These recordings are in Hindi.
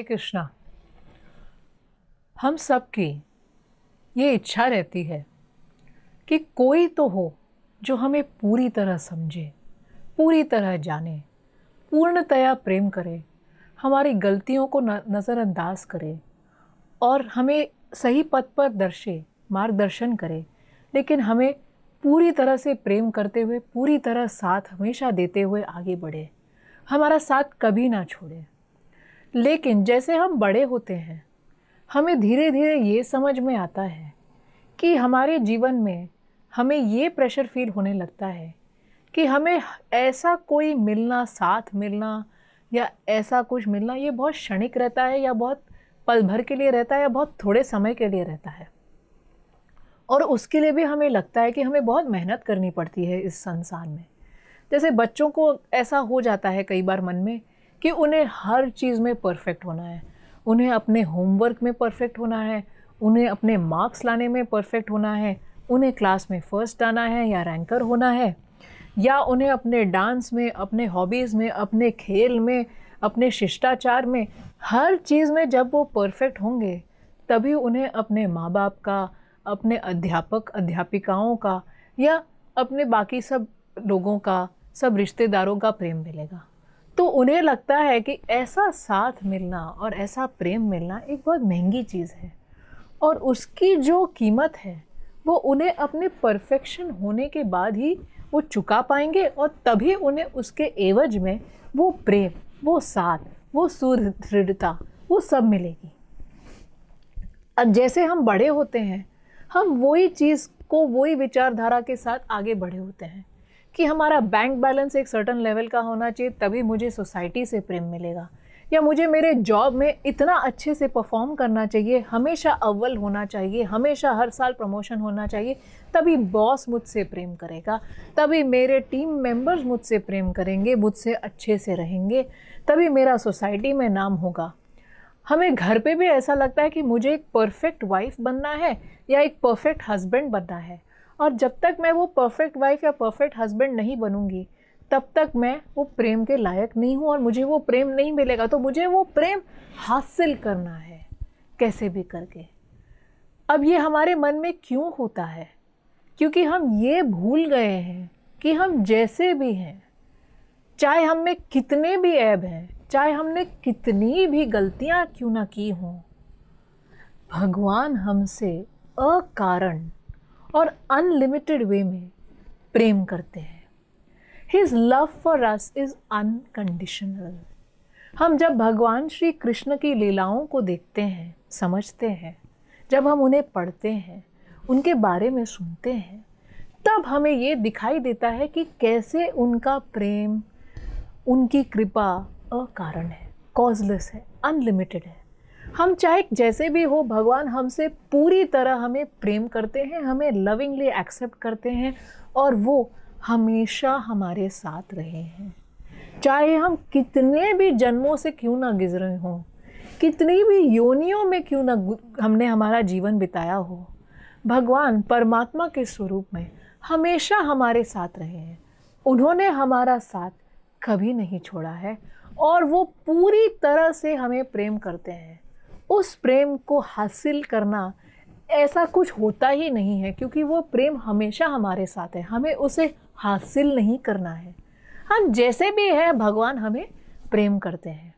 कृष्णा। हम सब की ये इच्छा रहती है कि कोई तो हो जो हमें पूरी तरह समझे, पूरी तरह जाने, पूर्णतया प्रेम करे, हमारी गलतियों को नज़रअंदाज करे और हमें सही पथ पर मार्गदर्शन करे, लेकिन हमें पूरी तरह से प्रेम करते हुए, पूरी तरह साथ हमेशा देते हुए आगे बढ़े, हमारा साथ कभी ना छोड़े। लेकिन जैसे हम बड़े होते हैं, हमें धीरे धीरे ये समझ में आता है कि हमारे जीवन में हमें ये प्रेशर फील होने लगता है कि हमें ऐसा कोई मिलना, साथ मिलना या ऐसा कुछ मिलना, ये बहुत क्षणिक रहता है या बहुत पल भर के लिए रहता है या बहुत थोड़े समय के लिए रहता है। और उसके लिए भी हमें लगता है कि हमें बहुत मेहनत करनी पड़ती है इस संसार में। जैसे बच्चों को ऐसा हो जाता है कई बार मन में कि उन्हें हर चीज़ में परफेक्ट होना है, उन्हें अपने होमवर्क में परफेक्ट होना है, उन्हें अपने मार्क्स लाने में परफेक्ट होना है, उन्हें क्लास में फर्स्ट आना है या रैंकर होना है, या उन्हें अपने डांस में, अपने हॉबीज़ में, अपने खेल में, अपने शिष्टाचार में, हर चीज़ में जब वो परफेक्ट होंगे तभी उन्हें अपने माँ बाप का, अपने अध्यापक अध्यापिकाओं का या अपने बाकी सब लोगों का, सब रिश्तेदारों का प्रेम मिलेगा। तो उन्हें लगता है कि ऐसा साथ मिलना और ऐसा प्रेम मिलना एक बहुत महंगी चीज़ है और उसकी जो कीमत है वो उन्हें अपने परफेक्शन होने के बाद ही वो चुका पाएंगे और तभी उन्हें उसके एवज में वो प्रेम, वो साथ, वो सुदृढ़ता, वो सब मिलेगी। अब जैसे हम बड़े होते हैं, हम वही चीज़ को वही विचारधारा के साथ आगे बढ़े होते हैं कि हमारा बैंक बैलेंस एक सर्टेन लेवल का होना चाहिए, तभी मुझे सोसाइटी से प्रेम मिलेगा, या मुझे मेरे जॉब में इतना अच्छे से परफॉर्म करना चाहिए, हमेशा अव्वल होना चाहिए, हमेशा हर साल प्रमोशन होना चाहिए, तभी बॉस मुझसे प्रेम करेगा, तभी मेरे टीम मेंबर्स मुझसे प्रेम करेंगे, मुझसे अच्छे से रहेंगे, तभी मेरा सोसाइटी में नाम होगा। हमें घर पे भी ऐसा लगता है कि मुझे एक परफेक्ट वाइफ बनना है या एक परफेक्ट हस्बैंड बनना है, और जब तक मैं वो परफेक्ट वाइफ या परफेक्ट हस्बैंड नहीं बनूंगी तब तक मैं वो प्रेम के लायक नहीं हूँ और मुझे वो प्रेम नहीं मिलेगा। तो मुझे वो प्रेम हासिल करना है कैसे भी करके। अब ये हमारे मन में क्यों होता है? क्योंकि हम ये भूल गए हैं कि हम जैसे भी हैं, चाहे हम में कितने भी ऐब हैं, चाहे हमने कितनी भी गलतियाँ क्यों ना की हों, भगवान हमसे अकारण और अनलिमिटेड वे में प्रेम करते हैं। His love for us is unconditional। हम जब भगवान श्री कृष्ण की लीलाओं को देखते हैं, समझते हैं, जब हम उन्हें पढ़ते हैं, उनके बारे में सुनते हैं, तब हमें ये दिखाई देता है कि कैसे उनका प्रेम, उनकी कृपा अकारण है, कॉजलेस है, अनलिमिटेड है। हम चाहे जैसे भी हो, भगवान हमसे पूरी तरह हमें प्रेम करते हैं, हमें लविंगली एक्सेप्ट करते हैं और वो हमेशा हमारे साथ रहे हैं। चाहे हम कितने भी जन्मों से क्यों ना गुजरे हों, कितनी भी योनियों में क्यों ना हमने हमारा जीवन बिताया हो, भगवान परमात्मा के स्वरूप में हमेशा हमारे साथ रहे हैं। उन्होंने हमारा साथ कभी नहीं छोड़ा है और वो पूरी तरह से हमें प्रेम करते हैं। उस प्रेम को हासिल करना ऐसा कुछ होता ही नहीं है, क्योंकि वो प्रेम हमेशा हमारे साथ है, हमें उसे हासिल नहीं करना है। हम जैसे भी हैं, भगवान हमें प्रेम करते हैं।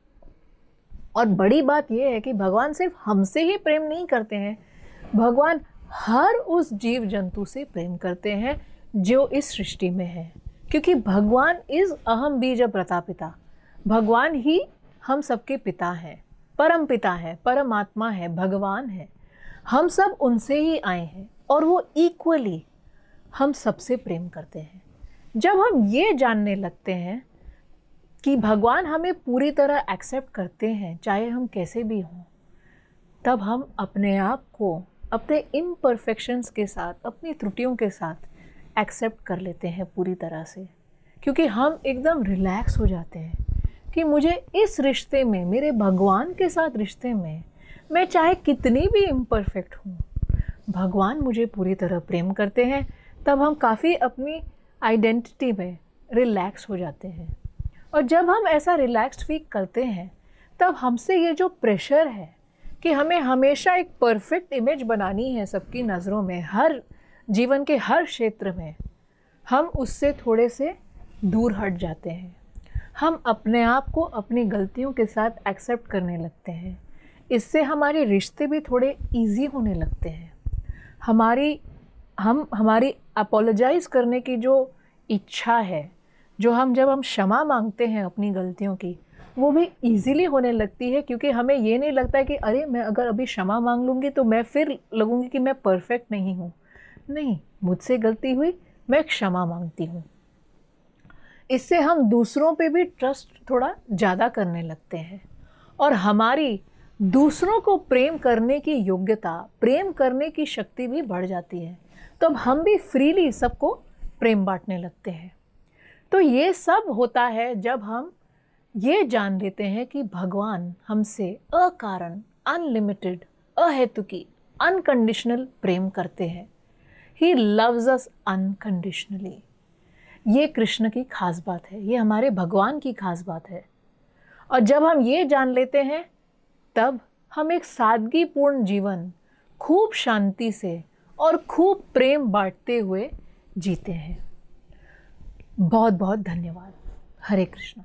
और बड़ी बात यह है कि भगवान सिर्फ हमसे ही प्रेम नहीं करते हैं, भगवान हर उस जीव जंतु से प्रेम करते हैं जो इस सृष्टि में है, क्योंकि भगवान इज अहम बीज प्रतापिता। भगवान ही हम सबके पिता हैं, परम पिता है, परमात्मा है, भगवान है। हम सब उनसे ही आए हैं और वो इक्वली हम सबसे प्रेम करते हैं। जब हम ये जानने लगते हैं कि भगवान हमें पूरी तरह एक्सेप्ट करते हैं, चाहे हम कैसे भी हों, तब हम अपने आप को अपने इम्परफेक्शंस के साथ, अपनी त्रुटियों के साथ एक्सेप्ट कर लेते हैं पूरी तरह से, क्योंकि हम एकदम रिलैक्स हो जाते हैं कि मुझे इस रिश्ते में, मेरे भगवान के साथ रिश्ते में, मैं चाहे कितनी भी इम्परफेक्ट हूँ, भगवान मुझे पूरी तरह प्रेम करते हैं। तब हम काफ़ी अपनी आइडेंटिटी में रिलैक्स हो जाते हैं। और जब हम ऐसा रिलैक्स्ड फील करते हैं तब हमसे ये जो प्रेशर है कि हमें हमेशा एक परफेक्ट इमेज बनानी है सबकी नज़रों में, हर जीवन के हर क्षेत्र में, हम उससे थोड़े से दूर हट जाते हैं। हम अपने आप को अपनी गलतियों के साथ एक्सेप्ट करने लगते हैं। इससे हमारे रिश्ते भी थोड़े इजी होने लगते हैं। हमारी अपोलोजाइज़ करने की जो इच्छा है, जो जब हम क्षमा मांगते हैं अपनी गलतियों की, वो भी इजीली होने लगती है, क्योंकि हमें ये नहीं लगता है कि अरे मैं अगर अभी क्षमा मांग लूँगी तो मैं फिर लगूँगी कि मैं परफेक्ट नहीं हूँ। नहीं, मुझसे गलती हुई, मैं क्षमा मांगती हूँ। इससे हम दूसरों पे भी ट्रस्ट थोड़ा ज़्यादा करने लगते हैं और हमारी दूसरों को प्रेम करने की योग्यता, प्रेम करने की शक्ति भी बढ़ जाती है। तो अब हम भी फ्रीली सबको प्रेम बांटने लगते हैं। तो ये सब होता है जब हम ये जान लेते हैं कि भगवान हमसे अकारण, अनलिमिटेड, अहेतुकी, अनकंडीशनल प्रेम करते हैं। He loves us unconditionally. ये कृष्ण की खास बात है, ये हमारे भगवान की खास बात है। और जब हम ये जान लेते हैं तब हम एक सादगीपूर्ण जीवन खूब शांति से और खूब प्रेम बांटते हुए जीते हैं। बहुत बहुत धन्यवाद। हरे कृष्ण।